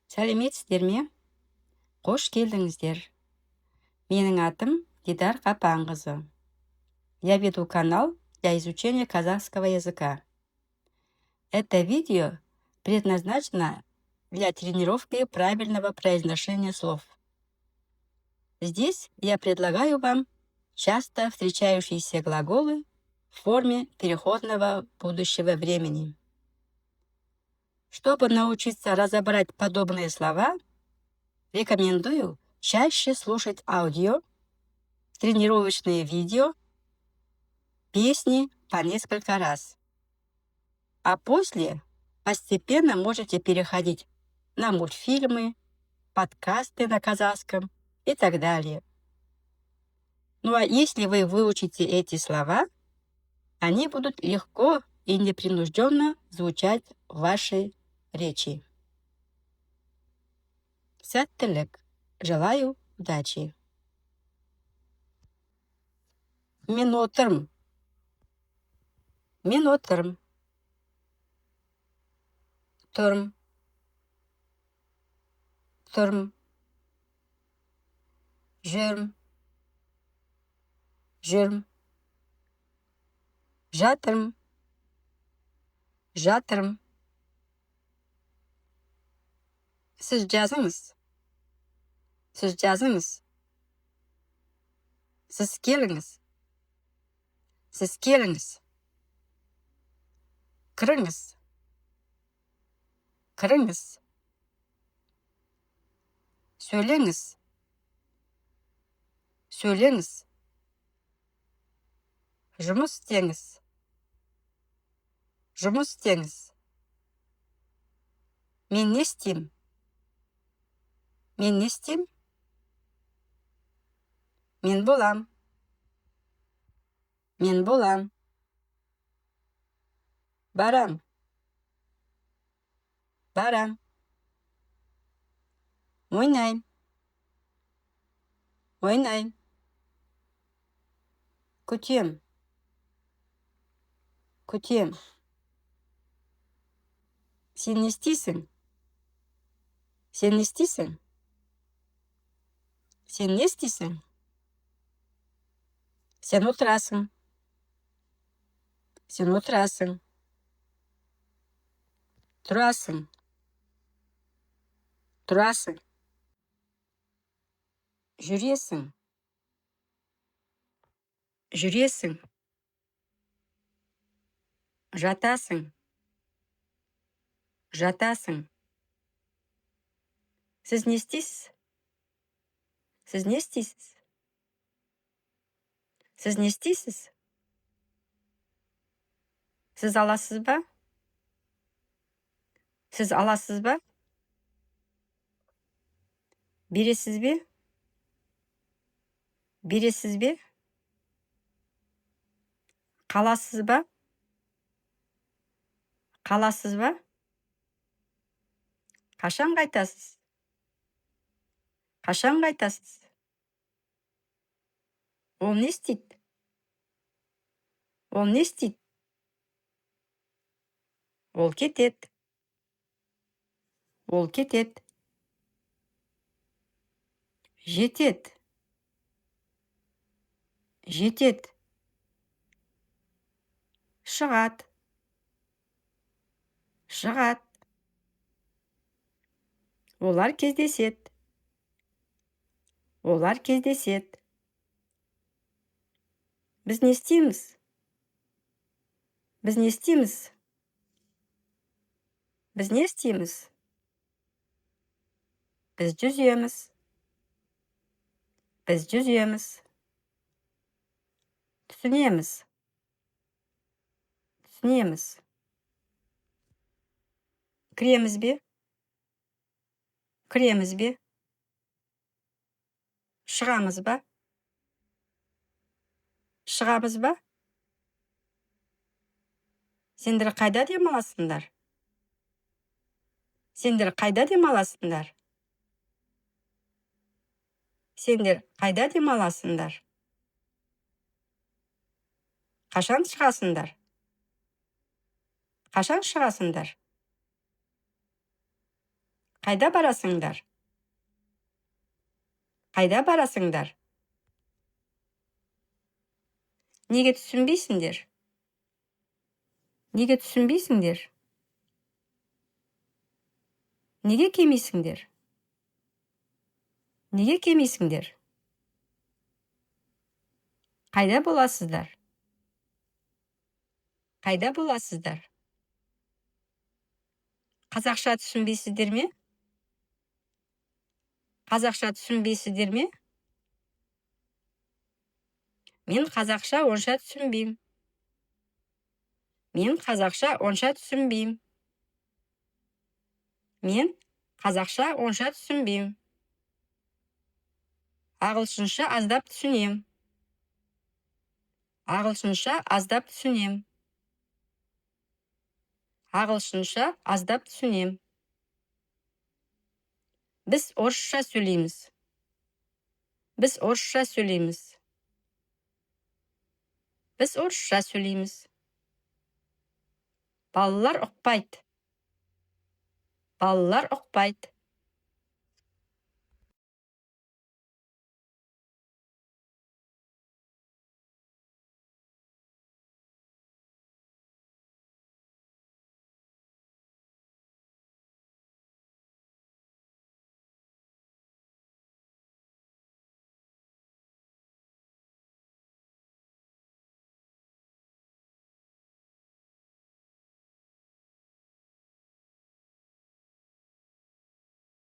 Сәлеметсіздер ме? Қош келдіңіздер. Менің атым Дидар Қапанқызы. Я веду канал для изучения казахского языка. Это видео предназначено для тренировки правильного произношения слов. Здесь я предлагаю вам часто встречающиеся глаголы в форме переходного будущего времени. Чтобы научиться разобрать подобные слова, рекомендую чаще слушать аудио, тренировочные видео, песни по несколько раз. А после постепенно можете переходить на мультфильмы, подкасты на казахском и так далее. Ну а если вы выучите эти слова, они будут легко и непринужденно звучать в вашей речи. Сәттілік. Желаю удачи. Мен отырмын. Мен отырмын. Тұрмын. Тұрмын. Жүрмін. Жүрмін. Жатырмын. Жатырмын. Сіз жазыңыз. Сіз жазыңыз. Сіз келіңіз. Сіз келіңіз. Кіріңіз. Кіріңіз. Сөйлеңіз. Сөйлеңіз. Жұмыс істеңіз. Жұмыс істеңіз. Мен не істеймін? Мен не істеймін? Мен болам. Мен болам. Барам. Барам. Ойнайын. Ойнайын. Күтем. Күтем. Сен не істейсің? Сен не істейсің? Сен не істейсің? Сен отырасың. Сен отырасың. Тұрасың. Тұрасың. Жүресің. Жүресің. Жатасың. Жатасың. Сіз не істейсіз? Сіз не істейсіз? Сіз не істейсіз? Сіз аласыз ба? Сіз аласыз ба? Бересіз бе? Бересіз бе? Қаласыз ба? Қаласыз ба? Қашан қайтасыз? Қашан қайтасыз? Ол не істейді? Ол не істейді? Ол кетеді. Ол кетеді. Жетеді. Жетеді. Шығады. Шығады. Олар кездеседі. Олар кездеседі. Біз не істейміз? Біз не істейміз? Біз не істейміз? Біз жүземіз. Біз жүземіз. Түсінеміз. Түсінеміз. Кіреміз бе? Кіреміз бе? Шығамыз ба? Шығамыз ба? Сендер қайда демаласыңдар? Сендер қайда демаласыңдар? Сендер қайда демаласыңдар? Қашан шығасыңдар? Қашан шығасыңдар? Қайда барасыңдар? Қайда барасыңдар? Неге түсінбейсіңдер? Неге түсінбейсіңдер? Неге келмейсіңдер? Неге келмейсіңдер? Қайда боласыздар? Қайда боласыздар? Қазақша түсінбейсіздер ме? Қазақша түсінбейсіздер ме? Мен қазақша онша түсінбеймін. Мен қазақша онша түсінбеймін. Мен қазақша онша түсінбеймін. Ағылшынша аздап түсінем. Ағылшынша аздап түсінем. Ағылшынша аздап түсінем. Біз орысша сөйлейміз. Біз орысша сөйлейміз. Біз орысша сөйлейміз. Балалар ұқпайды. Балалар ұқпайды.